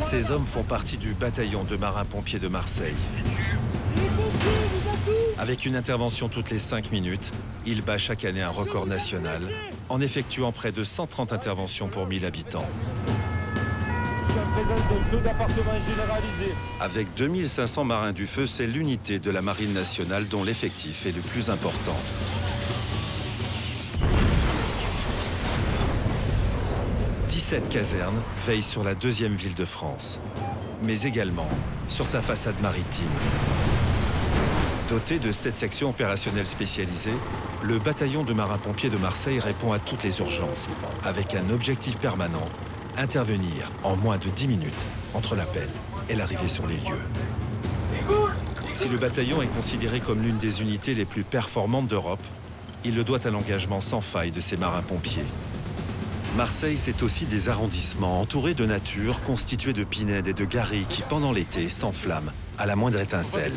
Ces hommes font partie du bataillon de marins-pompiers de Marseille. Avec une intervention toutes les 5 minutes, il bat chaque année un record national en effectuant près de 130 interventions pour 1000 habitants. Je suis en présence d'un feu d'appartement généralisé. Avec 2500 marins du feu, c'est l'unité de la Marine nationale dont l'effectif est le plus important. Cette caserne veille sur la deuxième ville de France, mais également sur sa façade maritime. Doté de 7 sections opérationnelles spécialisées, le bataillon de marins-pompiers de Marseille répond à toutes les urgences, avec un objectif permanent, intervenir en moins de 10 minutes entre l'appel et l'arrivée sur les lieux. Si le bataillon est considéré comme l'une des unités les plus performantes d'Europe, il le doit à l'engagement sans faille de ses marins-pompiers. Marseille, c'est aussi des arrondissements entourés de nature, constitués de pinèdes et de garrigues qui, pendant l'été, s'enflamment à la moindre étincelle.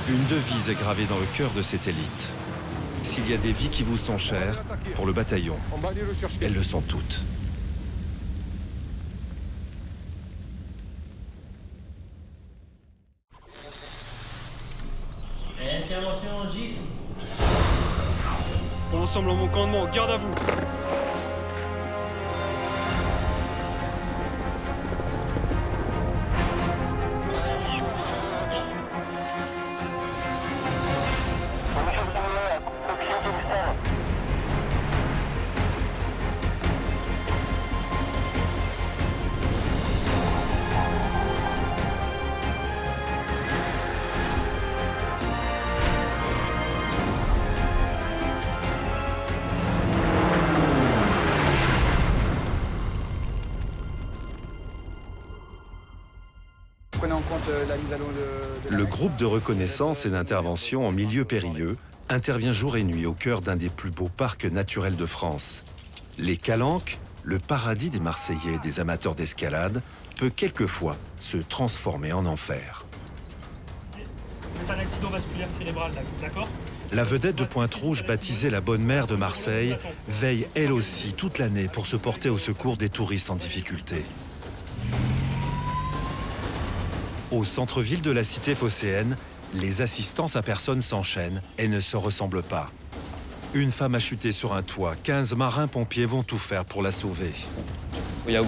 Une devise est gravée dans le cœur de cette élite. S'il y a des vies qui vous sont chères, pour le bataillon, elles le sont toutes. Intervention GIF. Pour l'ensemble en mon commandement, garde à vous. En compte la mise à l'eau de Le groupe de reconnaissance et d'intervention en milieu périlleux intervient jour et nuit au cœur d'un des plus beaux parcs naturels de France. Les Calanques, le paradis des Marseillais et des amateurs d'escalade, peut quelquefois se transformer en enfer. C'est un accident vasculaire cérébral, d'accord ? La vedette de Pointe-Rouge, baptisée la Bonne Mère de Marseille, veille elle aussi toute l'année pour se porter au secours des touristes en difficulté. Au centre-ville de la cité phocéenne, les assistances à personnes s'enchaînent et ne se ressemblent pas. Une femme a chuté sur un toit, 15 marins-pompiers vont tout faire pour la sauver. Il n'y a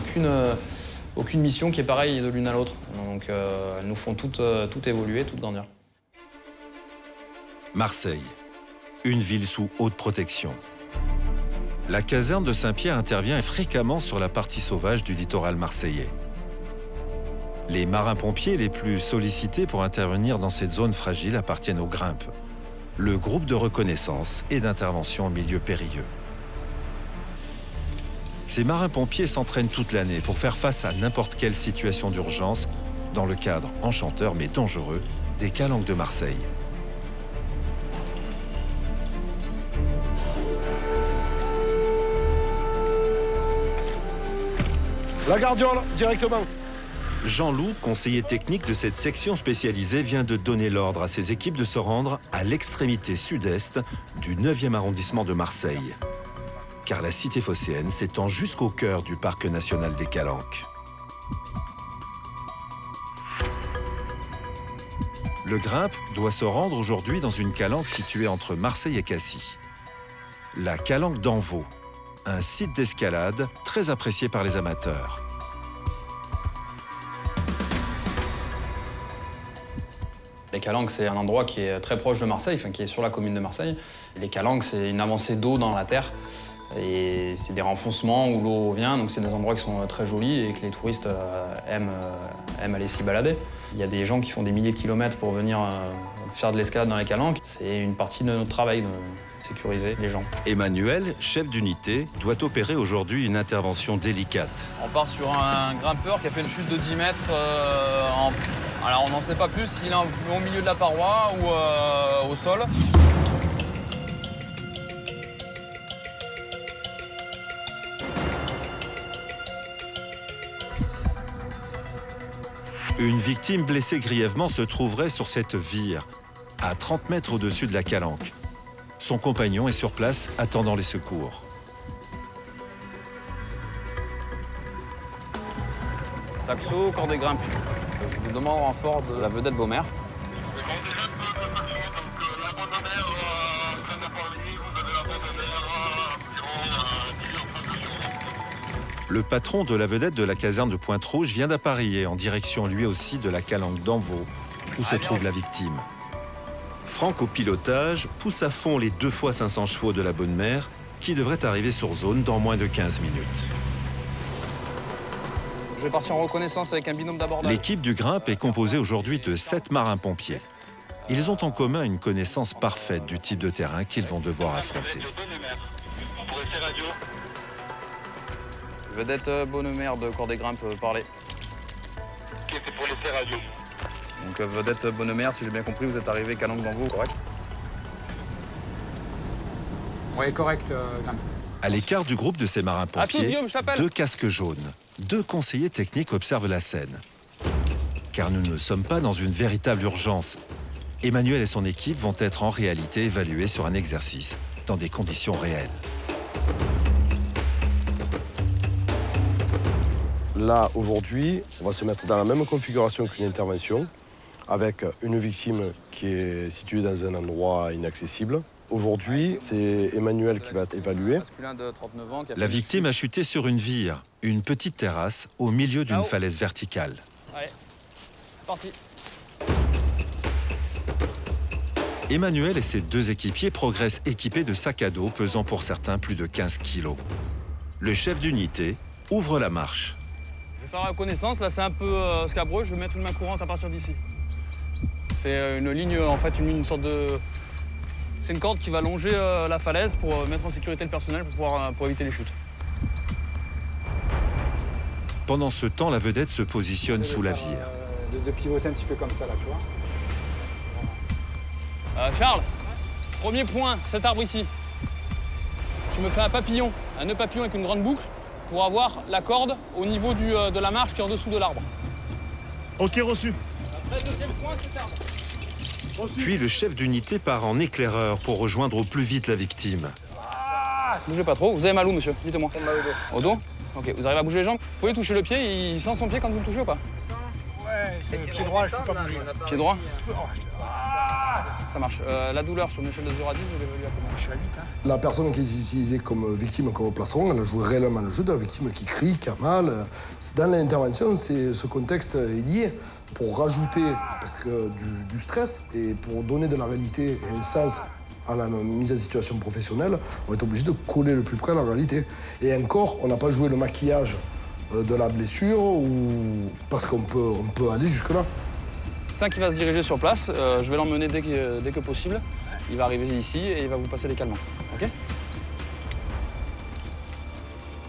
aucune mission qui est pareille de l'une à l'autre. Donc elles nous font toutes évoluer, toutes grandir. Marseille, une ville sous haute protection. La caserne de Saint-Pierre intervient fréquemment sur la partie sauvage du littoral marseillais. Les marins-pompiers les plus sollicités pour intervenir dans cette zone fragile appartiennent aux Grimpes, le groupe de reconnaissance et d'intervention en milieu périlleux. Ces marins-pompiers s'entraînent toute l'année pour faire face à n'importe quelle situation d'urgence dans le cadre enchanteur mais dangereux des Calanques de Marseille. La gardiole, directement. Jean-Loup, conseiller technique de cette section spécialisée, vient de donner l'ordre à ses équipes de se rendre à l'extrémité sud-est du 9e arrondissement de Marseille. Car la cité phocéenne s'étend jusqu'au cœur du parc national des Calanques. Le Grimpe doit se rendre aujourd'hui dans une calanque située entre Marseille et Cassis. La calanque d'Envaux, un site d'escalade très apprécié par les amateurs. Les Calanques, c'est un endroit qui est très proche de Marseille, qui est sur la commune de Marseille. Les Calanques, c'est une avancée d'eau dans la terre. Et c'est des renfoncements où l'eau vient, donc c'est des endroits qui sont très jolis et que les touristes aiment aller s'y balader. Il y a des gens qui font des milliers de kilomètres pour venir faire de l'escalade dans les Calanques. C'est une partie de notre travail de sécuriser les gens. Emmanuel, chef d'unité, doit opérer aujourd'hui une intervention délicate. On part sur un grimpeur qui a fait une chute de 10 mètres. Alors on n'en sait pas plus s'il est au milieu de la paroi ou au sol. Une victime blessée grièvement se trouverait sur cette vire, à 30 mètres au-dessus de la calanque. Son compagnon est sur place, attendant les secours. Saxo, corde et grimpe. Je vous demande en renfort de la vedette Beaumer. Le patron de la vedette de la caserne de Pointe-Rouge vient d'appareiller en direction lui aussi de la calanque d'Envaux, où se trouve la victime. Franck au pilotage pousse à fond les 2 fois 500 chevaux de la Bonne Mère qui devraient arriver sur zone dans moins de 15 minutes. Je vais partir en reconnaissance avec un binôme d'abordage. L'équipe du Grimpe est composée aujourd'hui de 7 marins-pompiers. Ils ont en commun une connaissance parfaite du type de terrain qu'ils vont devoir affronter. Vedette Bonnemer de corde et grimpe, parler. Ok, c'est pour l'essai radio. Donc vedette Bonnemer, si j'ai bien compris, vous êtes arrivé calanque d'Envaux, correct? Oui, correct, Grimpe. À l'écart du groupe de ces À tous, marins-pompiers, Guillaume, je t'appelle. 2 casques jaunes. 2 conseillers techniques observent la scène. Car nous ne sommes pas dans une véritable urgence. Emmanuel et son équipe vont être en réalité évalués sur un exercice, dans des conditions réelles. Là, aujourd'hui, on va se mettre dans la même configuration qu'une intervention, avec une victime qui est située dans un endroit inaccessible. Aujourd'hui, c'est Emmanuel qui va être évalué. De 39 ans, qui a La fait victime a chuté sur une vire, une petite terrasse, au milieu d'une Là-haut. falaise verticale. Allez, c'est parti. Emmanuel et ses 2 équipiers progressent équipés de sacs à dos pesant pour certains plus de 15 kilos. Le chef d'unité ouvre la marche. Je vais faire la connaissance, là c'est un peu scabreux, je vais mettre une main courante à partir d'ici. C'est une ligne, en fait, une sorte de... C'est une corde qui va longer la falaise pour mettre en sécurité le personnel pour éviter les chutes. Pendant ce temps, la vedette se positionne sous la vire. De pivoter un petit peu comme ça, là, tu vois. Charles, premier point, cet arbre ici. Tu me fais un papillon, un nœud papillon avec une grande boucle pour avoir la corde au niveau de la marche qui est en dessous de l'arbre. Ok, reçu. Après, deuxième point, cet arbre. Puis le chef d'unité part en éclaireur pour rejoindre au plus vite la victime. Bougez pas trop, vous avez mal où, monsieur? Dites-moi. Au dos. Ok, vous arrivez à bouger les jambes? Vous pouvez toucher le pied, il sent son pied quand vous le touchez ou pas? Ouais, c'est le pied droit, je peux pas bouger. Pied droit? Ça marche. La douleur sur une échelle de 0 à 10, vous l'évaluez à combien? Je suis à 8. La personne qui est utilisée comme victime, comme plastron, elle a joué réellement le jeu de la victime qui crie, qui a mal. Dans l'intervention, ce contexte est lié pour rajouter parce que du stress et pour donner de la réalité et un sens à la mise en situation professionnelle, on est obligé de coller le plus près à la réalité. Et encore, on n'a pas joué le maquillage de la blessure ou parce qu'on peut aller jusque-là. 5 qui va se diriger sur place, je vais l'emmener dès que possible. Il va arriver ici et il va vous passer des calmants. Ok?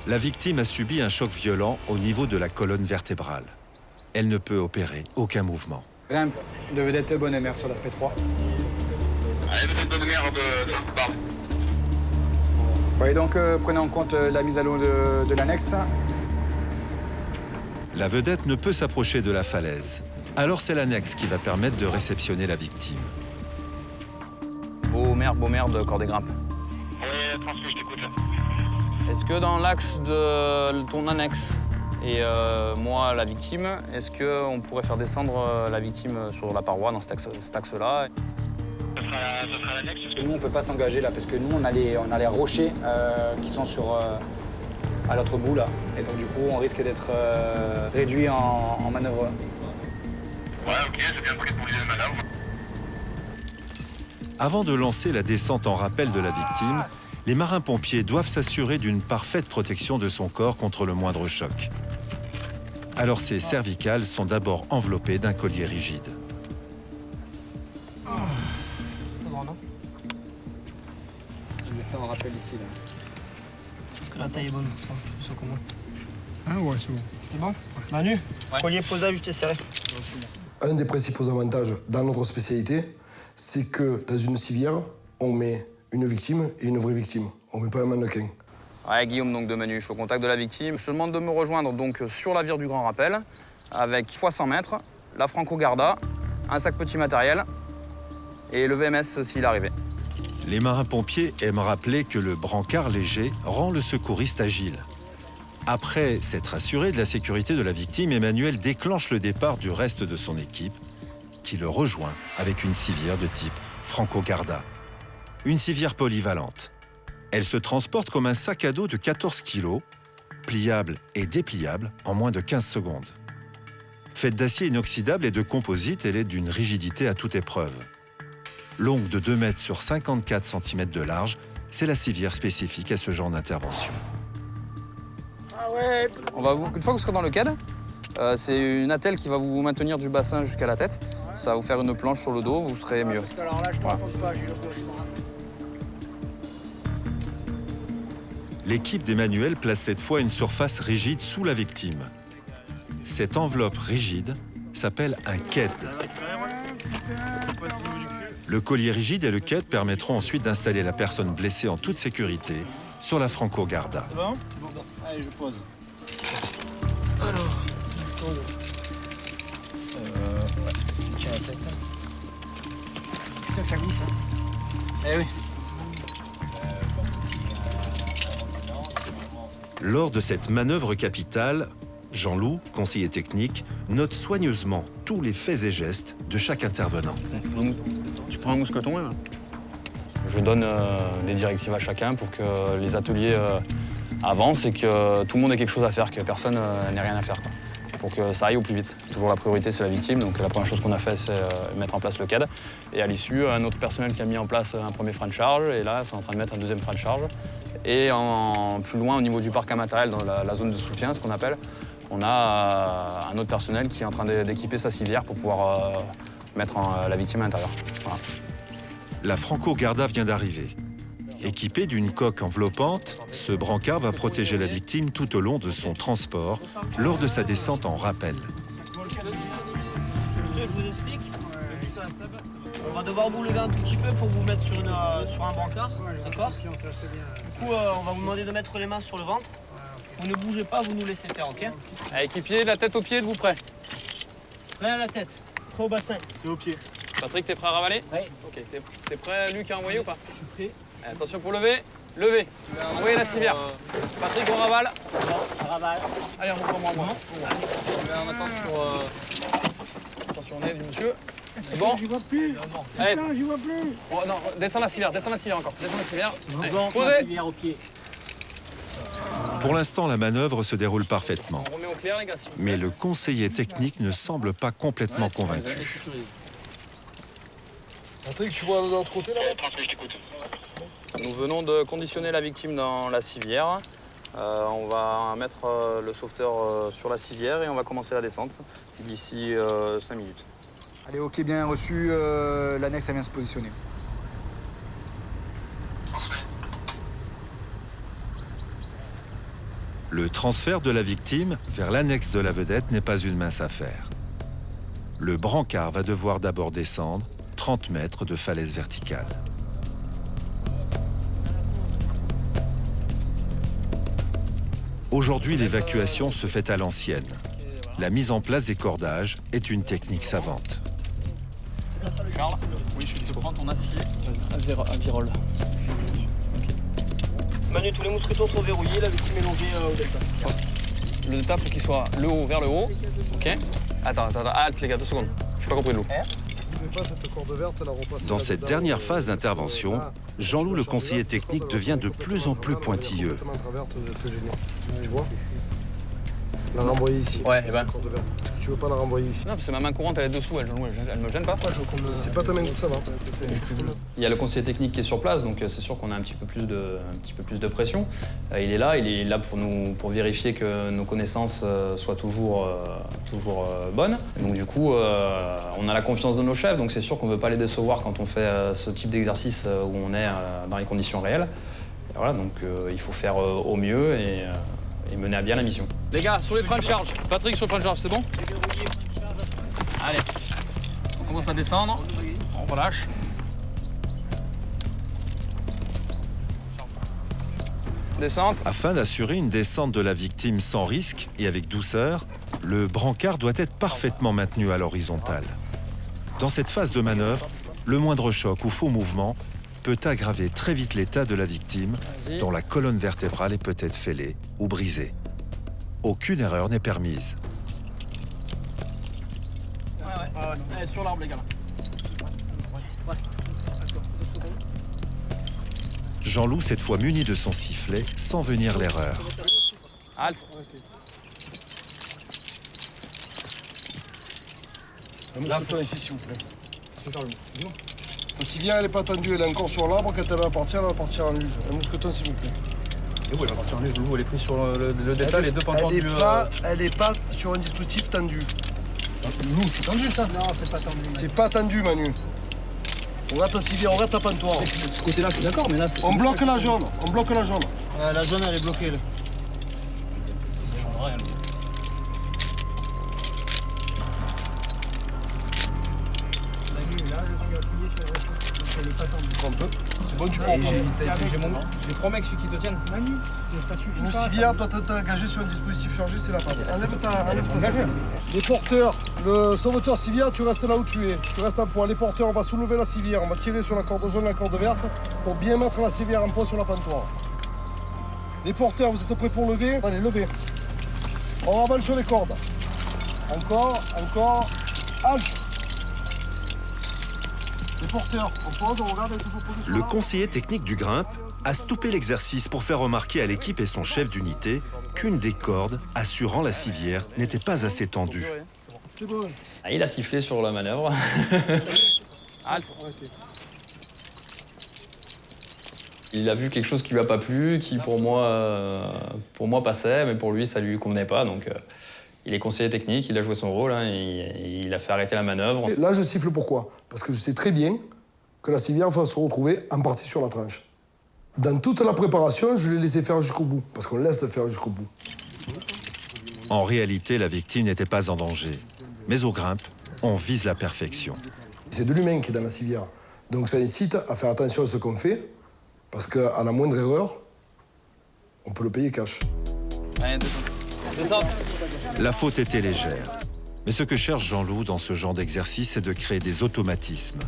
La victime a subi un choc violent au niveau de la colonne vertébrale. Elle ne peut opérer aucun mouvement. Grimpe de vedette Bonnemer sur l'aspect 3. Allez, vedette Bonnemer de bar. Oui, donc prenez en compte la mise à l'eau de l'annexe. La vedette ne peut s'approcher de la falaise. Alors c'est l'annexe qui va permettre de réceptionner la victime. Beaumer de corde et grimpe. Ouais, transmis, je t'écoute. Est-ce que dans l'axe de ton annexe et moi, la victime, est-ce qu'on pourrait faire descendre la victime sur la paroi dans cet axe-là? Ça sera l'annexe. Nous, on ne peut pas s'engager là, parce que nous, on a les rochers qui sont à l'autre bout, là. Et donc, du coup, on risque d'être réduit en manœuvre. Ouais, ok, j'ai bien pris pour l'idée de manœuvre. Avant de lancer la descente en rappel de la victime, les marins-pompiers doivent s'assurer d'une parfaite protection de son corps contre le moindre choc. Alors ses cervicales sont d'abord enveloppées d'un collier rigide. Je vais faire un rappel ici, là. Est-ce que la taille est bonne? Ça comment? Ah ouais, c'est bon. C'est bon? Manu, collier posé, ajusté, serré. Un des principaux avantages dans notre spécialité, c'est que dans une civière, on met une victime et une vraie victime. On ne met pas un mannequin. Ouais, Guillaume donc de Manu, je suis au contact de la victime. Je te demande de me rejoindre donc sur la vire du Grand Rappel avec x 100 mètres, la Franco Garda, un sac petit matériel et le VMS s'il est arrivé. Les marins-pompiers aiment rappeler que le brancard léger rend le secouriste agile. Après s'être assuré de la sécurité de la victime, Emmanuel déclenche le départ du reste de son équipe, qui le rejoint avec une civière de type Franco Garda. Une civière polyvalente. Elle se transporte comme un sac à dos de 14 kg, pliable et dépliable en moins de 15 secondes. Faite d'acier inoxydable et de composite, elle est d'une rigidité à toute épreuve. Longue de 2 mètres sur 54 cm de large, c'est la civière spécifique à ce genre d'intervention. Une fois que vous serez dans le quad, c'est une attelle qui va vous maintenir du bassin jusqu'à la tête. Ça va vous faire une planche sur le dos, vous serez mieux. L'équipe d'Emmanuel place cette fois une surface rigide sous la victime. Cette enveloppe rigide s'appelle un KED. Le collier rigide et le KED permettront ensuite d'installer la personne blessée en toute sécurité sur la Franco Garda. C'est bon? Allez, je pose. Alors, tiens la tête. Ça goûte, hein. Eh oui. Lors de cette manœuvre capitale, Jean-Loup, conseiller technique, note soigneusement tous les faits et gestes de chaque intervenant. Tu prends un mousqueton là. Je donne des directives à chacun pour que les ateliers avancent et que tout le monde ait quelque chose à faire, que personne n'ait rien à faire, quoi. Pour que ça aille au plus vite. Toujours la priorité, c'est la victime. Donc la première chose qu'on a fait, c'est mettre en place le CAD. Et à l'issue, un autre personnel qui a mis en place un premier frein de charge. Et là, c'est en train de mettre un deuxième frein de charge. Et plus loin, au niveau du parc à matériel, dans la zone de soutien, ce qu'on appelle, on a un autre personnel qui est en train d'équiper sa civière pour pouvoir mettre la victime à l'intérieur. Voilà. La Franco Garda vient d'arriver. Équipé d'une coque enveloppante, ce brancard va protéger la victime tout au long de son transport, lors de sa descente en rappel. Je vous explique. On va devoir vous lever un tout petit peu pour vous mettre sur un brancard, d'accord? Du coup, on va vous demander de mettre les mains sur le ventre. Vous ne bougez pas, vous nous laissez faire, ok? Équipier, la tête aux pieds, êtes-vous prêt? Prêt à la tête, prêt au bassin. Et au pied. Patrick, t'es prêt à ravaler? Oui. Ok, t'es prêt, Luc, à envoyer ou pas? Je suis prêt. Attention pour lever. Levez. Envoyez la civière. Patrick, on ravale. Ravale. Allez, on reprend moi. On attend sur... Attention au nez du monsieur. C'est bon? J'y vois plus. Allez. Putain, j'y vois plus. Oh, non, descends la civière encore. Descends la civière. Allez, Bon, posez. civière au pied. Pour l'instant, la manœuvre se déroule parfaitement. On remet au clair, les gars. Mais le conseiller technique ne semble pas complètement convaincu. Patrick, tu vois de l'autre côté là? Je t'écoute. Nous venons de conditionner la victime dans la civière. On va mettre le sauveteur sur la civière et on va commencer la descente d'ici 5 minutes. Allez, ok, bien reçu. L'annexe, elle vient se positionner. Le transfert de la victime vers l'annexe de la vedette n'est pas une mince affaire. Le brancard va devoir d'abord descendre 30 mètres de falaise verticale. Aujourd'hui, l'évacuation se fait à l'ancienne. La mise en place des cordages est une technique savante. Charles? Oui, je suis dispo. Prends ton acier à virole. Manu, tous les mousquetons sont verrouillés, la victime est longée au delta. Le delta, faut qu'il soit le haut vers le haut. Ok. Attends. Halte, les gars, 2 secondes. J'ai pas compris le loup. Dans cette dernière phase d'intervention, Jean-Loup, le conseiller technique, devient de plus en plus pointilleux. Tu vois? La renvoyer ici. Ouais, et ben. Tu veux pas la renvoyer ici? Non, parce que ma main courante, elle est dessous, elle me gêne pas. C'est pas ta main que ça va. Il y a le conseiller technique qui est sur place, donc c'est sûr qu'on a un petit peu plus de pression. Il est là pour vérifier que nos connaissances soient toujours bonnes. Donc du coup, on a la confiance de nos chefs, donc c'est sûr qu'on ne veut pas les décevoir quand on fait ce type d'exercice où on est dans les conditions réelles. Et voilà, donc il faut faire au mieux et mener à bien la mission. Les gars, sur les freins de charge. Patrick, sur le frein de charge, c'est bon? Allez, on commence à descendre. On relâche. Descente. Afin d'assurer une descente de la victime sans risque et avec douceur, le brancard doit être parfaitement maintenu à l'horizontale. Dans cette phase de manœuvre, le moindre choc ou faux mouvement peut aggraver très vite l'état de la victime, dont la colonne vertébrale est peut-être fêlée ou brisée. aucune erreur n'est permise. Allez, sur l'arbre, les gars. Jean-Loup, cette fois muni de son sifflet, sans venir l'erreur. Halte. Un mousqueton ici, s'il vous plaît. La civière, elle n'est pas tendue, elle est encore sur l'arbre. Quand elle va partir en luge. Un mousqueton, s'il vous plaît. Et où elle va partir en luge? Elle est prise sur le delta, les deux pentes du... Elle n'est pas sur un dispositif tendu. Loup, c'est tendu ça? Non, c'est pas tendu. C'est pas tendu, Manu. On regarde ta civière, on regarde ta pantoire. De ce côté-là, je suis d'accord, mais là... On bloque la jaune, on bloque la jaune. La zone, elle est bloquée. Là. C'est bon, tu peux J'ai 3 mecs qui te tiennent. Ça suffit Une pas. civière, toi, t'es engagé sur un dispositif chargé, c'est la base. Enlève ta Les porteurs, le sauveteur civière, tu restes là où tu es. Tu restes en poids. Les porteurs, on va soulever la civière, on va tirer sur la corde jaune et la corde verte pour bien mettre la civière en poids sur la pantoire. Les porteurs, vous êtes prêts pour lever? Allez, levez. On ravale sur les cordes. Encore. Halte. Les porteurs, on pose, on regarde, elle est toujours posée sur Le l'arbre. conseiller technique du Grimpe a stoppé l'exercice pour faire remarquer à l'équipe et son chef d'unité qu'une des cordes assurant la civière n'était pas assez tendue. C'est bon. Ah, il a sifflé sur la manœuvre. Halte. Il a vu quelque chose qui lui a pas plu, qui pour moi passait, mais pour lui ça lui convenait pas. Donc il est conseiller technique, il a joué son rôle, hein, il a fait arrêter la manœuvre. Et là, je siffle pourquoi? Parce que je sais très bien que la civière va se retrouver en partie sur la tranche. Dans toute la préparation, je l'ai laissé faire jusqu'au bout, parce qu'on laisse faire jusqu'au bout. En réalité, la victime n'était pas en danger. Mais au Grimpe, on vise la perfection. C'est de l'humain qui est dans la civière. Donc ça incite à faire attention à ce qu'on fait, parce qu'à la moindre erreur, on peut le payer cash. Allez, descends. La faute était légère. Mais ce que cherche Jean-Loup dans ce genre d'exercice, c'est de créer des automatismes.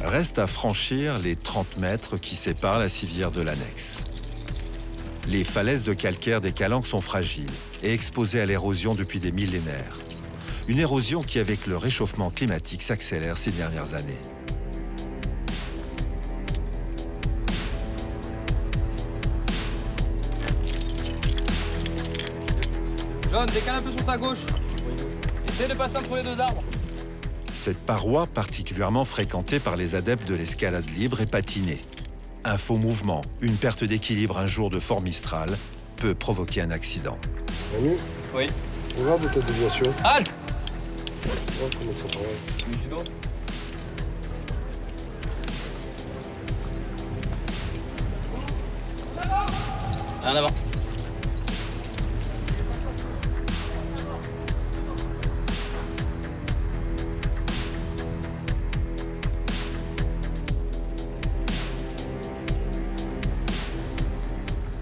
Reste à franchir les 30 mètres qui séparent la civière de l'annexe. Les falaises de calcaire des Calanques sont fragiles et exposées à l'érosion depuis des millénaires. Une érosion qui, avec le réchauffement climatique, s'accélère ces dernières années. John, décale un peu sur ta gauche. Essaye de passer entre les deux arbres. Cette paroi, particulièrement fréquentée par les adeptes de l'escalade libre, est patinée. Un faux mouvement, une perte d'équilibre un jour de fort mistral peut provoquer un accident. Manu, Oui. regarde ta déviation. Halte. Oh, comment ça travaille. En avant.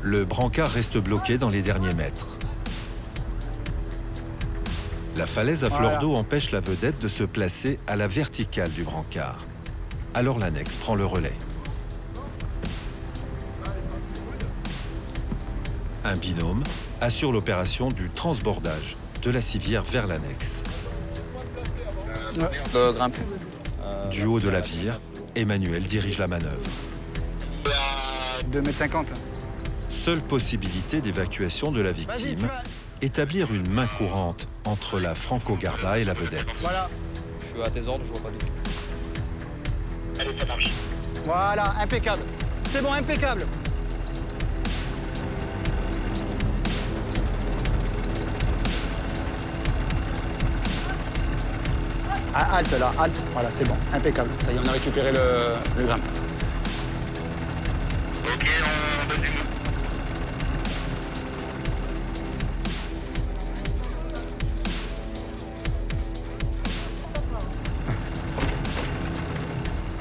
Le brancard reste bloqué dans les derniers mètres. La falaise à fleur d'eau empêche la vedette de se placer à la verticale du brancard. Alors l'annexe prend le relais. Un binôme assure l'opération du transbordage de la civière vers l'annexe. Grimpe. Du haut de la vire, Emmanuel dirige la manœuvre. 2,50 m. Seule possibilité d'évacuation de la victime, établir une main courante entre la Franco-Garda et la vedette. Voilà. Je suis à tes ordres, je vois pas du tout. Allez, ça marche. Voilà, impeccable. C'est bon, impeccable. Ah, halte là, halte. Voilà, c'est bon, impeccable. Ça y est, on a récupéré le grimpe. Ok, on donne du mou.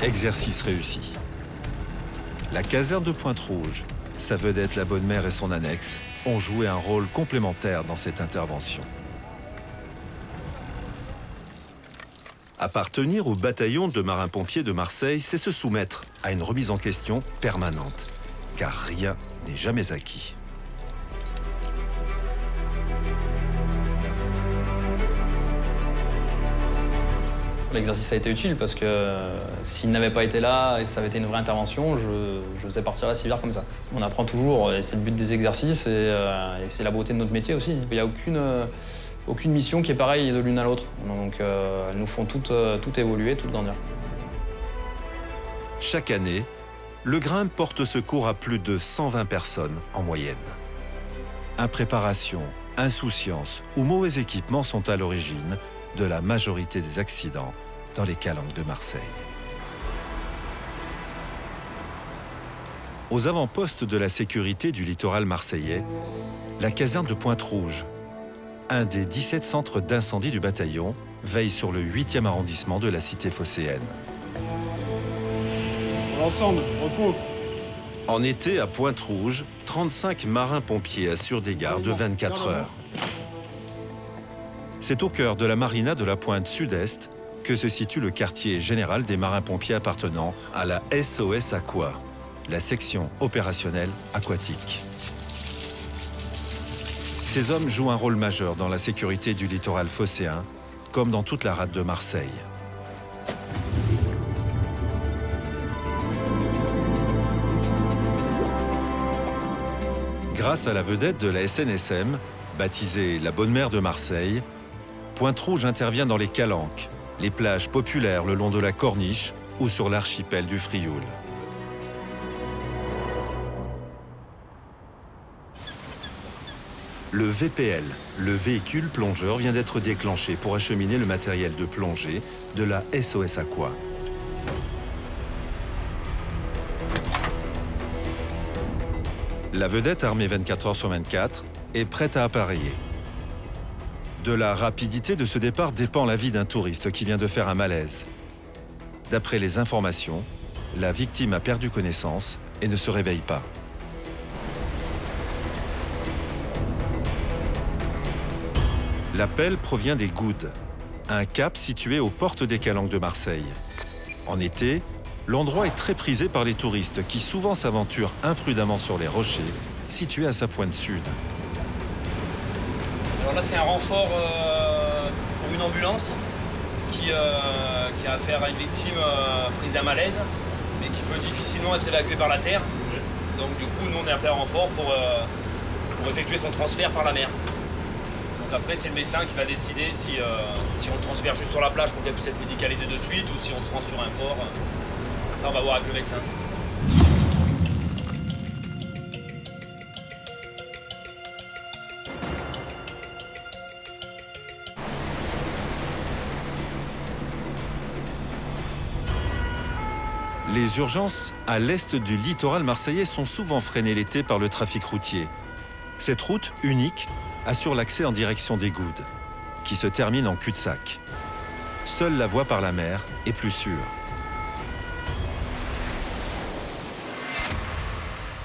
Exercice réussi. La caserne de Pointe-Rouge, sa vedette la Bonne Mère et son annexe ont joué un rôle complémentaire dans cette intervention. Appartenir au bataillon de marins-pompiers de Marseille, c'est se soumettre à une remise en question permanente, car rien n'est jamais acquis. L'exercice a été utile parce que s'il n'avait pas été là et ça avait été une vraie intervention, je faisais partir la civière comme ça. On apprend toujours et c'est le but des exercices et c'est la beauté de notre métier aussi. Il n'y a aucune mission qui est pareille de l'une à l'autre. Donc elles nous font toutes évoluer, toutes grandir. Chaque année, le Grimpe porte secours à plus de 120 personnes en moyenne. Impréparation, insouciance ou mauvais équipements sont à l'origine de la majorité des accidents dans les calanques de Marseille. Aux avant-postes de la sécurité du littoral marseillais, la caserne de Pointe-Rouge, un des 17 centres d'incendie du bataillon, veille sur le 8e arrondissement de la cité phocéenne. L'ensemble, repos. En été, à Pointe-Rouge, 35 marins-pompiers assurent des gardes de 24 heures. C'est au cœur de la marina de la Pointe Sud-Est que se situe le quartier général des marins-pompiers appartenant à la SOS Aqua, la section opérationnelle aquatique. Ces hommes jouent un rôle majeur dans la sécurité du littoral phocéen, comme dans toute la rade de Marseille. Grâce à la vedette de la SNSM, baptisée la Bonne Mère de Marseille, Pointe-Rouge intervient dans les calanques, les plages populaires le long de la Corniche ou sur l'archipel du Frioul. Le VPL, le véhicule plongeur, vient d'être déclenché pour acheminer le matériel de plongée de la SOS Aqua. La vedette, armée 24 heures sur 24, est prête à appareiller. De la rapidité de ce départ dépend la vie d'un touriste qui vient de faire un malaise. D'après les informations, la victime a perdu connaissance et ne se réveille pas. L'appel provient des Goudes, un cap situé aux portes des calanques de Marseille. En été, l'endroit est très prisé par les touristes qui souvent s'aventurent imprudemment sur les rochers situés à sa pointe sud. Alors là, c'est un renfort pour une ambulance qui a affaire à une victime prise d'un malaise, mais qui peut difficilement être évacuée par la terre. Donc du coup, nous, on est appelé en renfort pour effectuer son transfert par la mer. Donc après, c'est le médecin qui va décider si on le transfère juste sur la plage pour qu'elle puisse être médicalisée de suite ou si on se rend sur un port. Ça, on va voir avec le médecin. Les urgences à l'est du littoral marseillais sont souvent freinées l'été par le trafic routier. Cette route, unique, assure l'accès en direction des Goudes, qui se termine en cul-de-sac. Seule la voie par la mer est plus sûre.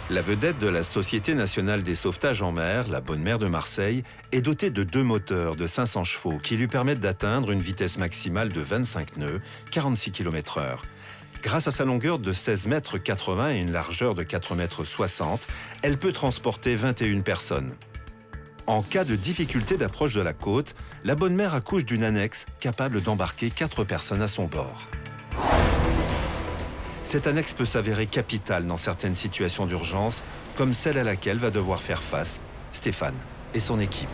La vedette de la Société nationale des sauvetages en mer, la Bonne Mère de Marseille, est dotée de 2 moteurs de 500 chevaux qui lui permettent d'atteindre une vitesse maximale de 25 nœuds, 46 km/h. Grâce à sa longueur de 16,80 m et une largeur de 4,60 m, elle peut transporter 21 personnes. En cas de difficulté d'approche de la côte, la Bonne Mère accouche d'une annexe capable d'embarquer 4 personnes à son bord. Cette annexe peut s'avérer capitale dans certaines situations d'urgence, comme celle à laquelle va devoir faire face Stéphane et son équipe.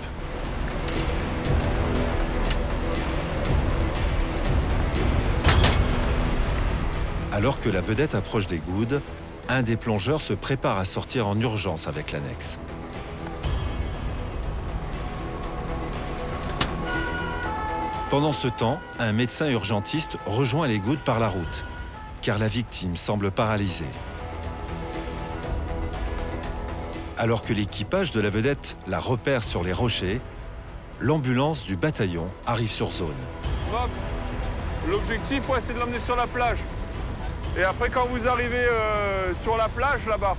Alors que la vedette approche des Goudes, un des plongeurs se prépare à sortir en urgence avec l'annexe. Pendant ce temps, un médecin urgentiste rejoint les Goudes par la route, car la victime semble paralysée. Alors que l'équipage de la vedette la repère sur les rochers, l'ambulance du bataillon arrive sur zone. L'objectif, c'est de l'emmener sur la plage. Et après, quand vous arrivez sur la plage, là-bas,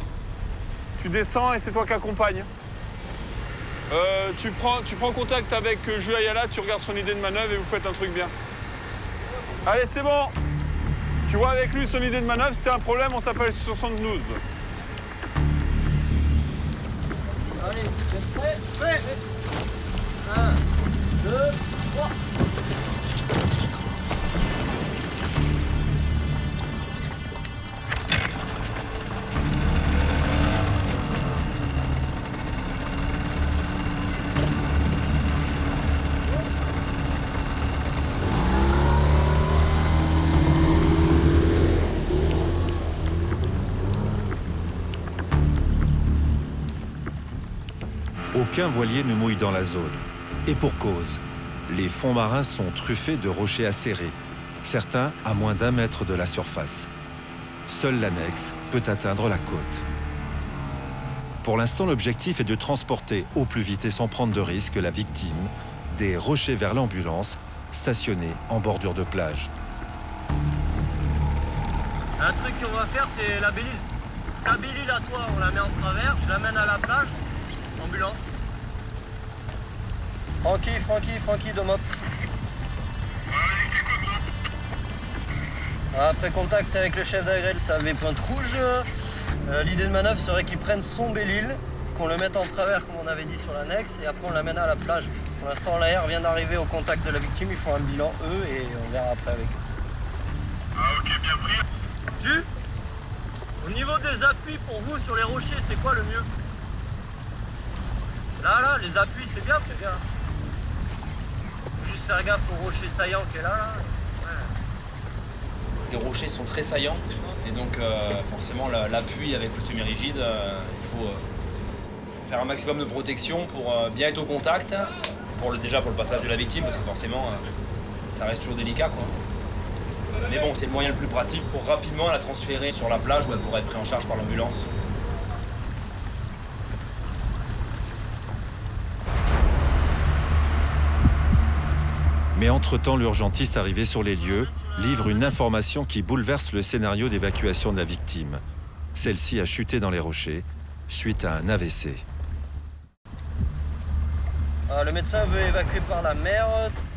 tu descends et c'est toi qui accompagne. Tu prends contact avec Jules Ayala, tu regardes son idée de manœuvre et vous faites un truc bien. Allez, c'est bon. Tu vois avec lui son idée de manœuvre, si t'as un problème, on s'appelle 72. Allez, vous êtes prêts? Prêt. 1, 2, 3. Aucun voilier ne mouille dans la zone. Et pour cause, les fonds marins sont truffés de rochers acérés, certains à moins d'1 mètre de la surface. Seul l'annexe peut atteindre la côte. Pour l'instant, l'objectif est de transporter au plus vite et sans prendre de risque la victime des rochers vers l'ambulance stationnée en bordure de plage. Un truc qu'on va faire, c'est la bélile. Ta bélile à toi, on la met en travers, je l'amène à la plage, ambulance. Francky, Domop. Après contact avec le chef d'agrel, ça avait pointe rouge. L'idée de manœuvre serait qu'ils prennent son bélile, qu'on le mette en travers comme on avait dit sur l'annexe, et après on l'amène à la plage. Pour l'instant, l'AR vient d'arriver au contact de la victime, ils font un bilan eux et on verra après avec eux. Ah ok, bien pris. Jus, au niveau des appuis pour vous sur les rochers, c'est quoi le mieux? Là, les appuis, c'est bien. Juste faire gaffe au rocher saillant qui est là. Les rochers sont très saillants et donc forcément l'appui avec le semi-rigide, il faut faire un maximum de protection pour bien être au contact, déjà pour le passage de la victime parce que forcément ça reste toujours délicat quoi. Mais bon, c'est le moyen le plus pratique pour rapidement la transférer sur la plage où elle pourrait être prise en charge par l'ambulance. Mais entre-temps, l'urgentiste arrivé sur les lieux livre une information qui bouleverse le scénario d'évacuation de la victime. Celle-ci a chuté dans les rochers suite à un AVC. Le médecin veut évacuer par la mer.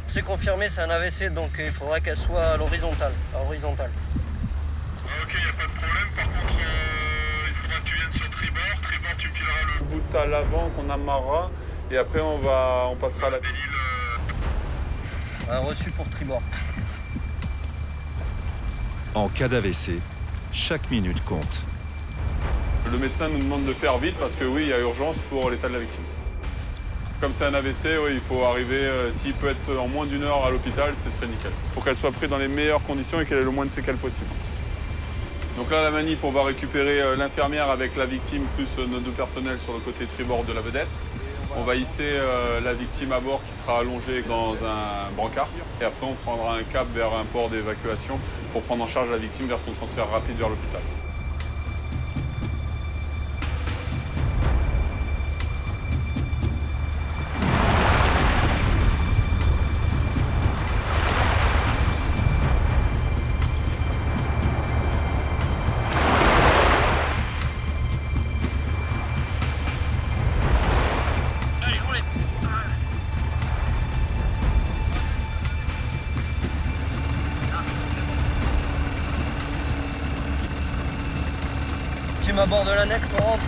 C'est confirmé, c'est un AVC, donc il faudra qu'elle soit à l'horizontale. Ah, ok, il n'y a pas de problème. Par contre, il faudra que tu viennes sur tribord. Tribord, tu pileras le bout à l'avant qu'on amarrera et après on passera à la bélile. Un reçu pour tribord. En cas d'AVC, chaque minute compte. Le médecin nous demande de faire vite parce que oui, il y a urgence pour l'état de la victime. Comme c'est un AVC, oui, il faut arriver, s'il peut être en moins d'1 heure à l'hôpital, ce serait nickel. Pour qu'elle soit prise dans les meilleures conditions et qu'elle ait le moins de séquelles possible. Donc là, la manip, on va récupérer l'infirmière avec la victime plus nos 2 personnels sur le côté tribord de la vedette. On va hisser la victime à bord qui sera allongée dans un brancard. Et après, on prendra un cap vers un port d'évacuation pour prendre en charge la victime vers son transfert rapide vers l'hôpital. Team à bord de l'annexe, on rentre.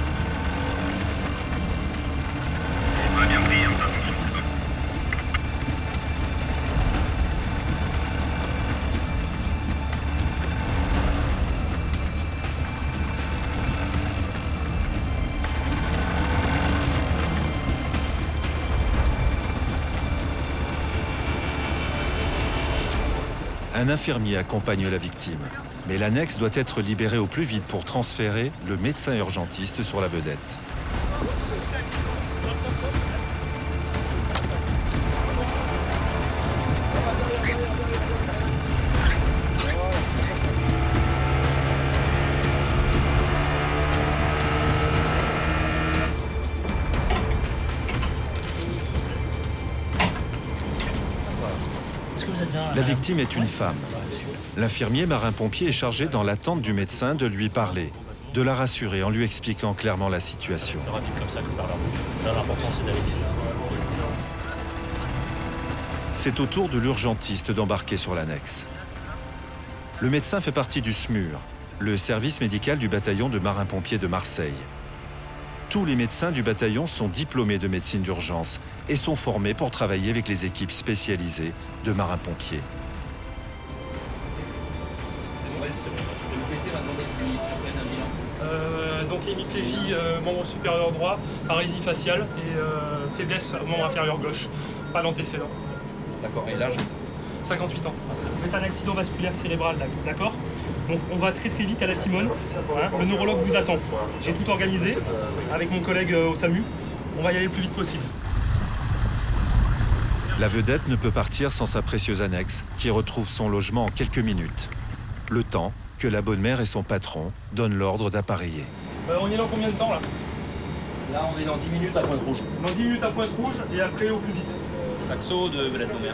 pas bien pris, hein, attention. Un infirmier accompagne la victime, mais l'annexe doit être libérée au plus vite pour transférer le médecin urgentiste sur la vedette. La victime est une femme. L'infirmier marin-pompier est chargé dans l'attente du médecin de lui parler, de la rassurer en lui expliquant clairement la situation. C'est au tour de l'urgentiste d'embarquer sur l'annexe. Le médecin fait partie du SMUR, le service médical du bataillon de marins-pompiers de Marseille. Tous les médecins du bataillon sont diplômés de médecine d'urgence et sont formés pour travailler avec les équipes spécialisées de marins-pompiers. Donc hémiplégie, membre supérieur droit, paralysie faciale et faiblesse membre inférieur gauche, pas l'antécédent. D'accord, et l'âge? 58 ans. Vous êtes un accident vasculaire cérébral, d'accord? Donc on va très vite à la Timone. Voilà. Le neurologue vous attend. J'ai tout organisé avec mon collègue au SAMU. On va y aller le plus vite possible. La vedette ne peut partir sans sa précieuse annexe, qui retrouve son logement en quelques minutes. Le temps que la bonne mère et son patron donnent l'ordre d'appareiller. On est dans combien de temps là? Là on est dans 10 minutes à Pointe-Rouge. Dans 10 minutes à Pointe-Rouge et après au plus vite. Saxo de Vedette-Beaumer.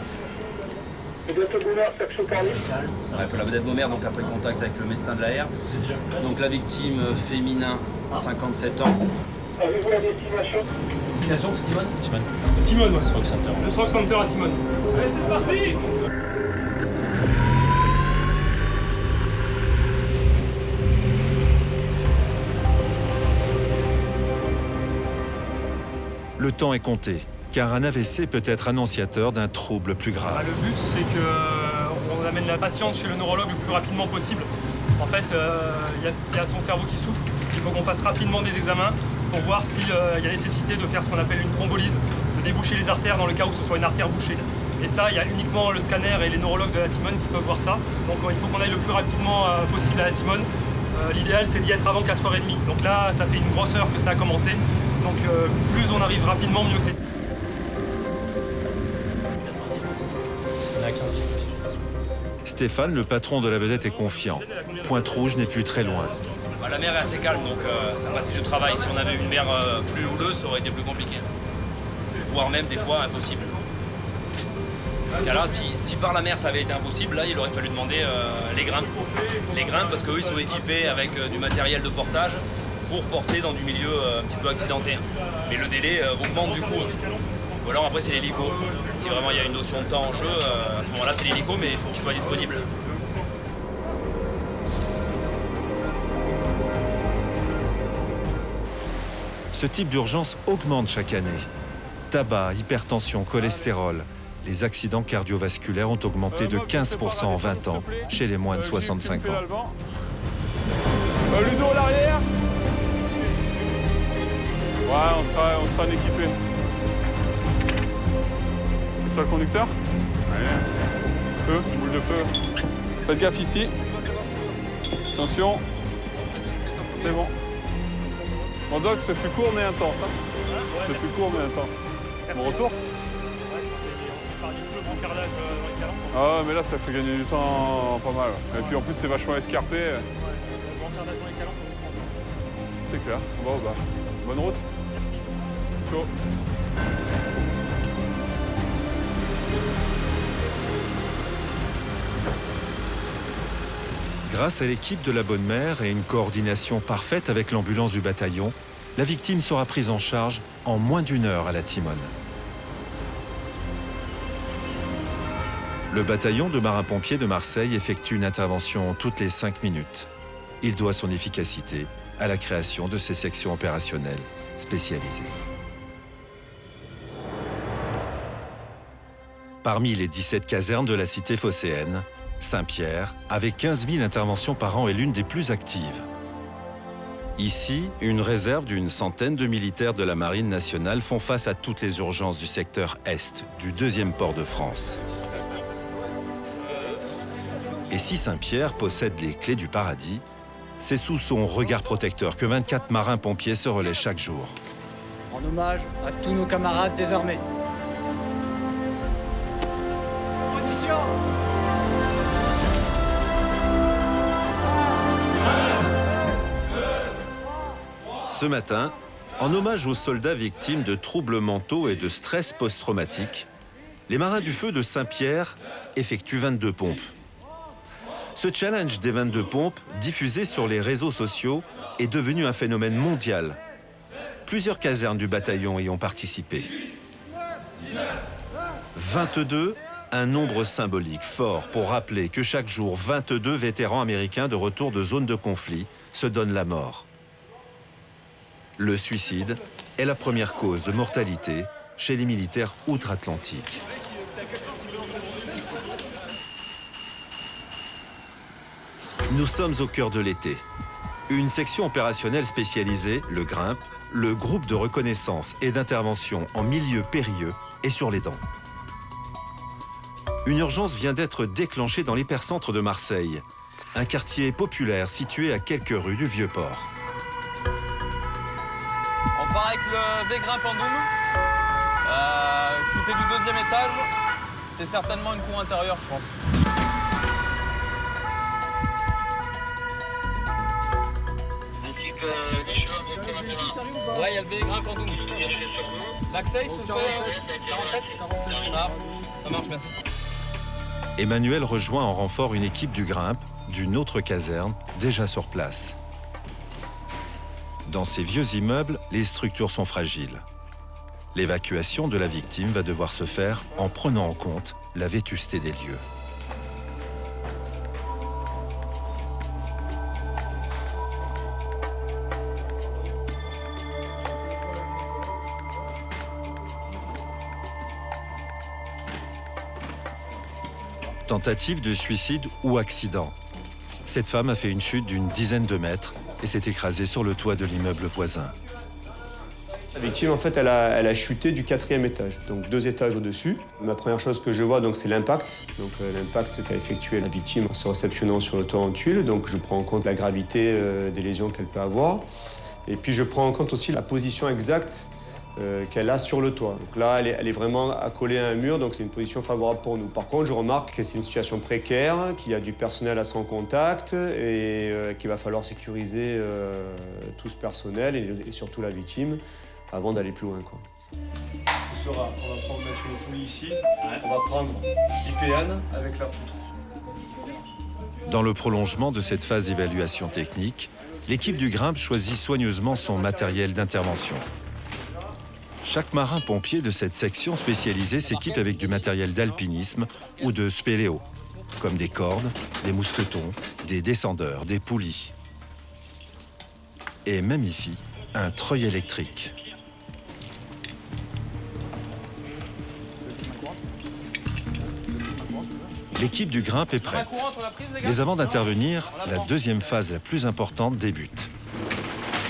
Vedette-Beaumer, Saxo Carly. Ouais, pour la Vedette-Beaumer, donc après contact avec le médecin de l'AR. Donc la victime féminin, 57 ans. Avez-vous la destination? Destination, c'est Timone? Timone, ouais. Stroke Center. Le Stroke Center à Timone. Allez, c'est parti! Le temps est compté, car un AVC peut être annonciateur d'un trouble plus grave. Le but, c'est qu'on amène la patiente chez le neurologue le plus rapidement possible. En fait, il y a son cerveau qui souffre. Il faut qu'on fasse rapidement des examens pour voir s'il y a nécessité de faire ce qu'on appelle une thrombolyse, de déboucher les artères dans le cas où ce soit une artère bouchée. Et ça, il y a uniquement le scanner et les neurologues de la Timone qui peuvent voir ça. Donc il faut qu'on aille le plus rapidement possible à la Timone. L'idéal, c'est d'y être avant 4h30. Donc là, ça fait une grosse heure que ça a commencé. Donc plus on arrive rapidement, mieux c'est. Stéphane, le patron de la vedette, est confiant. Pointe-Rouge n'est plus très loin. La mer est assez calme, donc ça facilite le travail. Si on avait une mer plus houleuse, ça aurait été plus compliqué. Voire même des fois impossible. Dans ce cas-là, si par la mer ça avait été impossible, là il aurait fallu demander les grimpes. Les grimpes parce qu'eux ils sont équipés avec du matériel de portage pour porter dans du milieu un petit peu accidenté. Mais le délai augmente du coup. Ou alors après c'est l'hélico. Si vraiment il y a une notion de temps en jeu, à ce moment-là c'est l'hélico, mais il faut qu'il soit disponible. Ce type d'urgence augmente chaque année. Tabac, hypertension, cholestérol. Les accidents cardiovasculaires ont augmenté de 15% en 20 ans chez les moins de 65 ans. Ludo à l'arrière. Ouais, on sera équipé. C'est toi le conducteur? Allez. Feu, boule de feu. Faites gaffe ici. Attention. C'est bon. Mon doc, ce fut court mais intense. Hein. Ce fut court mais intense. Bon retour? Ah mais là ça fait gagner du temps pas mal. Et puis en plus c'est vachement escarpé. C'est clair, on va au bas. Bonne route. Ciao. Grâce à l'équipe de la Bonne Mère et une coordination parfaite avec l'ambulance du bataillon, la victime sera prise en charge en moins d'1 heure à la Timone. Le bataillon de marins-pompiers de Marseille effectue une intervention toutes les 5 minutes. Il doit son efficacité à la création de ces sections opérationnelles spécialisées. Parmi les 17 casernes de la cité phocéenne, Saint-Pierre, avec 15 000 interventions par an, est l'une des plus actives. Ici, une réserve d'une centaine de militaires de la Marine nationale font face à toutes les urgences du secteur Est, du 2e port de France. Et si Saint-Pierre possède les clés du paradis, c'est sous son regard protecteur que 24 marins-pompiers se relaient chaque jour. En hommage à tous nos camarades désarmés. Position! Ce matin, en hommage aux soldats victimes de troubles mentaux et de stress post-traumatique, les marins du feu de Saint-Pierre effectuent 22 pompes. Ce challenge des 22 pompes, diffusé sur les réseaux sociaux, est devenu un phénomène mondial. Plusieurs casernes du bataillon y ont participé. 22, Un nombre symbolique fort pour rappeler que chaque jour, 22 vétérans américains de retour de zone de conflit se donnent la mort. Le suicide est la première cause de mortalité chez les militaires outre-Atlantique. Nous sommes au cœur de l'été. Une section opérationnelle spécialisée, le GRIMP, le groupe de reconnaissance et d'intervention en milieu périlleux, est sur les dents. Une urgence vient d'être déclenchée dans l'hypercentre de Marseille, un quartier populaire situé à quelques rues du Vieux-Port. On part avec le V-Grimpe en Doom. Shooté du 2e étage. C'est certainement une cour intérieure, je pense. Ouais, il y a le V-Grimpe en Doom. L'accès, il se fait 47 Ah, ça marche, merci. Emmanuel rejoint en renfort une équipe du GRIMP d'une autre caserne déjà sur place. Dans ces vieux immeubles, les structures sont fragiles. L'évacuation de la victime va devoir se faire en prenant en compte la vétusté des lieux. Tentative de suicide ou accident. Cette femme a fait une chute d'une dizaine de mètres et s'est écrasée sur le toit de l'immeuble voisin. La victime, en fait, elle a chuté du 4e étage, donc 2 étages au-dessus. La première chose que je vois, c'est l'impact. Donc l'impact qu'a effectué la victime en se réceptionnant sur le toit en tuile. Donc je prends en compte la gravité des lésions qu'elle peut avoir. Et puis je prends en compte aussi la position exacte qu'elle a sur le toit. Donc là, elle est vraiment accolée à un mur, donc c'est une position favorable pour nous. Par contre, je remarque que c'est une situation précaire, qu'il y a du personnel à son contact et qu'il va falloir sécuriser tout ce personnel et surtout la victime avant d'aller plus loin, quoi. Ce sera, on va mettre une poulie ici, on va prendre l'IPN avec la poutre. Dans le prolongement de cette phase d'évaluation technique, l'équipe du GRIMP choisit soigneusement son matériel d'intervention. Chaque marin-pompier de cette section spécialisée s'équipe avec du matériel d'alpinisme ou de spéléo, comme des cordes, des mousquetons, des descendeurs, des poulies. Et même ici, un treuil électrique. L'équipe du GRIMP est prête. Mais avant d'intervenir, la deuxième phase la plus importante débute.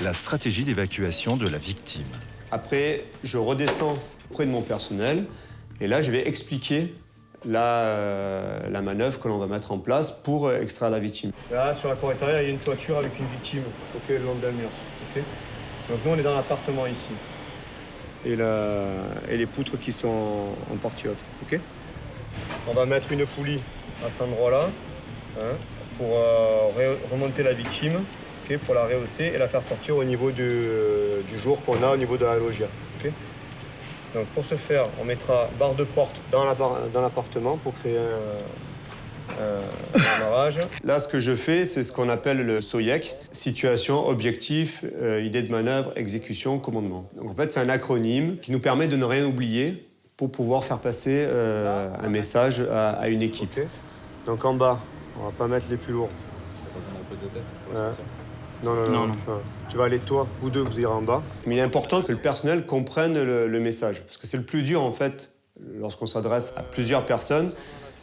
La stratégie d'évacuation de la victime. Après, je redescends auprès de mon personnel et là, je vais expliquer la manœuvre que l'on va mettre en place pour extraire la victime. Là, sur la cour intérieure, il y a une toiture avec une victime le long d'un mur. Donc nous, on est dans l'appartement ici. Et les poutres qui sont en partie haute. On va mettre une poulie à cet endroit-là pour remonter la victime. Pour la rehausser et la faire sortir au niveau du jour qu'on a au niveau de la loggia. Donc pour ce faire, on mettra barre de porte dans l'appartement pour créer un amarrage. Là, ce que je fais, c'est ce qu'on appelle le SOIEC, situation, objectif, idée de manœuvre, exécution, commandement. Donc en fait, c'est un acronyme qui nous permet de ne rien oublier pour pouvoir faire passer un message à une équipe. Donc en bas, on va pas mettre les plus lourds. T'as pas besoin de reposer la tête? Non. Tu vas aller, toi, vous deux, vous irez en bas. Mais il est important que le personnel comprenne le message. Parce que c'est le plus dur, en fait, lorsqu'on s'adresse à plusieurs personnes,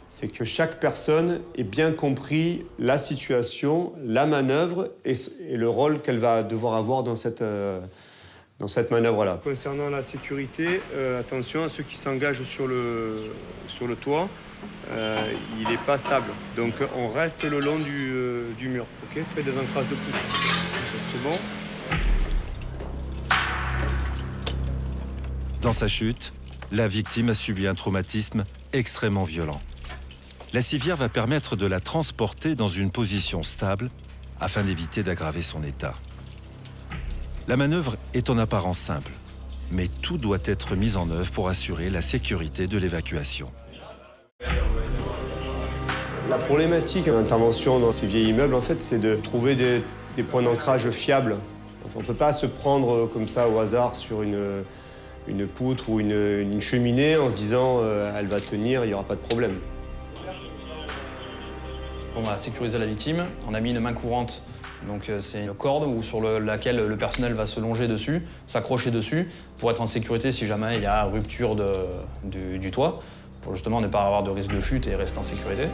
c'est que chaque personne ait bien compris la situation, la manœuvre et le rôle qu'elle va devoir avoir dans cette manœuvre-là. Concernant la sécurité, attention à ceux qui s'engagent sur le toit. Il n'est pas stable. Donc on reste le long du mur. Fais des ancrages de poutre. C'est bon. Dans sa chute, la victime a subi un traumatisme extrêmement violent. La civière va permettre de la transporter dans une position stable afin d'éviter d'aggraver son état. La manœuvre est en apparence simple, mais tout doit être mis en œuvre pour assurer la sécurité de l'évacuation. La problématique d'intervention dans ces vieilles immeubles, en fait, c'est de trouver des points d'ancrage fiables. Enfin, on ne peut pas se prendre comme ça au hasard sur une une poutre ou une cheminée en se disant elle va tenir, il n'y aura pas de problème. On a sécurisé la victime, on a mis une main courante, donc c'est une corde sur laquelle le personnel va se longer dessus, s'accrocher dessus, pour être en sécurité si jamais il y a rupture du toit, pour justement ne pas avoir de risque de chute et rester en sécurité.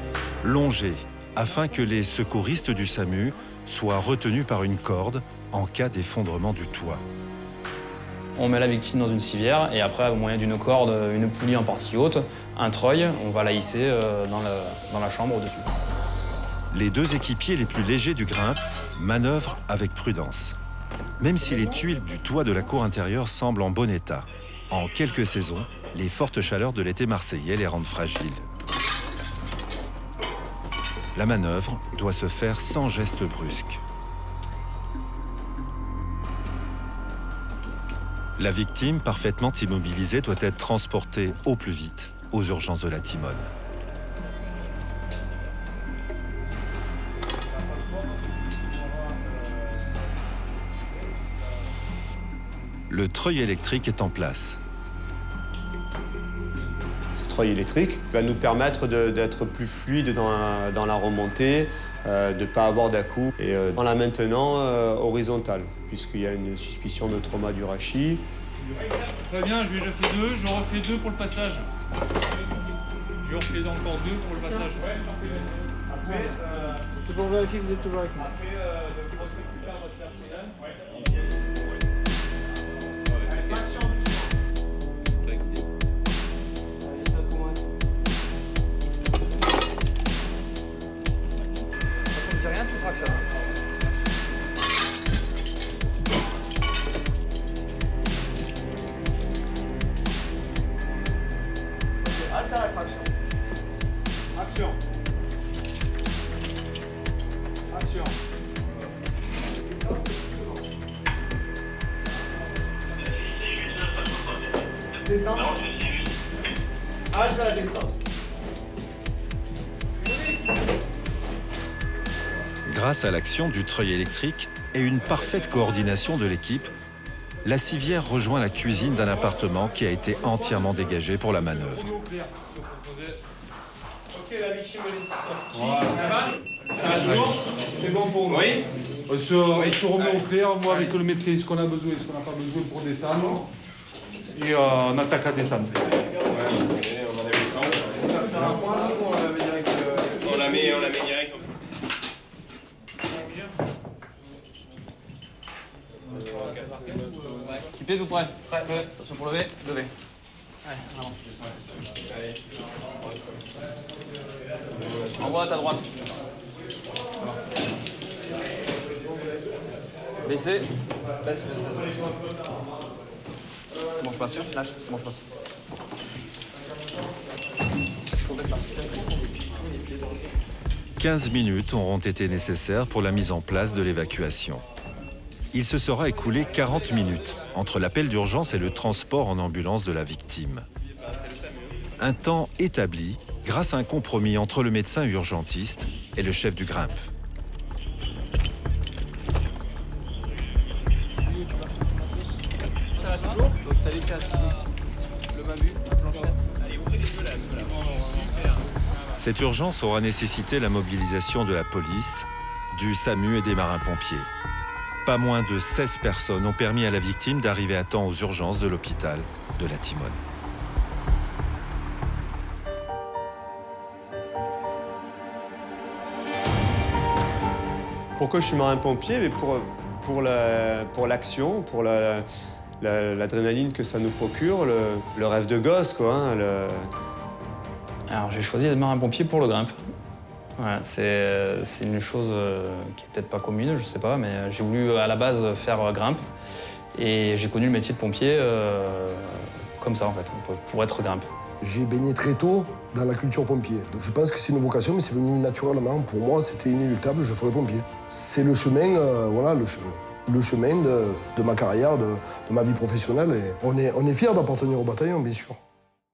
Longé, afin que les secouristes du SAMU soient retenus par une corde en cas d'effondrement du toit. On met la victime dans une civière et après, au moyen d'une corde, une poulie en partie haute, un treuil, on va la hisser dans la chambre au-dessus. Les 2 équipiers les plus légers du Grimpe manœuvrent avec prudence. Même si les tuiles du toit de la cour intérieure semblent en bon état, en quelques saisons, les fortes chaleurs de l'été marseillais les rendent fragiles. La manœuvre doit se faire sans geste brusque. La victime, parfaitement immobilisée, doit être transportée au plus vite aux urgences de la Timone. Le treuil électrique est en place. Ce treuil électrique va nous permettre d'être plus fluide dans la remontée, de ne pas avoir d'à-coups et en la maintenant horizontale, puisqu'il y a une suspicion de trauma du rachis. Très bien, je lui ai déjà fait 2, j'en refais 2 pour le passage. Je lui en refais encore 2 pour le passage. Après, c'est pour vérifier que vous êtes toujours avec moi. Halte à la traction. Action. Action. Descendre. Halte à la descente. Grâce à l'action du treuil électrique et une parfaite coordination de l'équipe, la civière rejoint la cuisine d'un appartement qui a été entièrement dégagé pour la manœuvre. Ok, la victime est sortie. C'est bon pour nous. Oui. On se remet au clair, on voit avec le médecin ce qu'on a besoin et ce qu'on n'a pas besoin pour descendre. Et on attaque à descendre. On la met direct. Équipé, vous prêt? Prêt. Attention pour lever. Lever. Allez, en avant. Envoie à ta droite. Baissez. Baisse. C'est bon, je passe. Lâche, c'est bon, je passe. Baisse là. 15 minutes auront été nécessaires pour la mise en place de l'évacuation. Il se sera écoulé 40 minutes entre l'appel d'urgence et le transport en ambulance de la victime. Un temps établi grâce à un compromis entre le médecin urgentiste et le chef du Grimpe. Ça va toujours? Donc t'as les casques ici. Le babu, la planchette. Allez, ouvrez les yeux là. Cette urgence aura nécessité la mobilisation de la police, du SAMU et des marins-pompiers. Pas moins de 16 personnes ont permis à la victime d'arriver à temps aux urgences de l'hôpital de la Timone. Pourquoi je suis marin-pompier? Mais pour l'action, pour l'adrénaline que ça nous procure, le rêve de gosse, quoi. Hein, Alors j'ai choisi d'être marin-pompier pour le Grimpe. Ouais, c'est une chose qui est peut-être pas commune, je sais pas, mais j'ai voulu à la base faire Grimpe et j'ai connu le métier de pompier comme ça en fait, pour être Grimpe. J'ai baigné très tôt dans la culture pompier. Donc je pense que c'est une vocation, mais c'est venu naturellement. Pour moi, c'était inéluctable, je ferais pompier. C'est le chemin, voilà, le chemin de ma carrière, de ma vie professionnelle. Et on est fiers d'appartenir au bataillon, bien sûr.